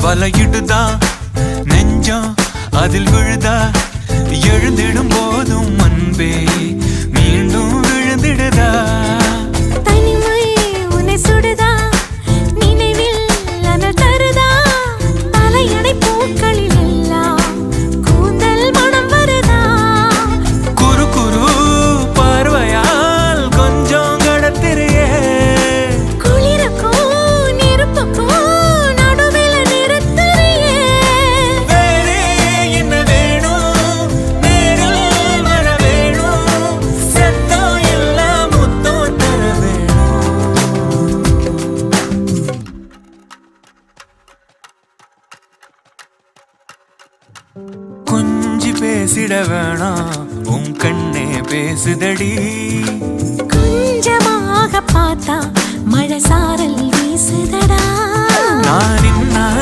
வலையிடுதா நெஞ்சம் அதில் விழுதா எழுந்திடும் போதும் அன்பே மீண்டும் விழுந்திடுதா தனிமை உன்னை சுடுதா நினைவில் அனல் தருதா தலையணை பூக்களில் எல்லாம் கூந்தல் மனம் வருதா குறு குறு பார்வையால் கொஞ்சம் கடத்திரியே குளிருக்கும் நெருப்புக்கும் நடுவில் நிறுத்துறியே வேறே என்ன வேணும் நேரில் வர வேணும் சத்தம் எல்லாம் முத்தம் தர வேணும் கொஞ்சி பேசிட வேணாம் உன் கண்ணே பேசுதடி கொஞ்சமாக பார்த்தா மழை சாரல் வீசுதடா நான்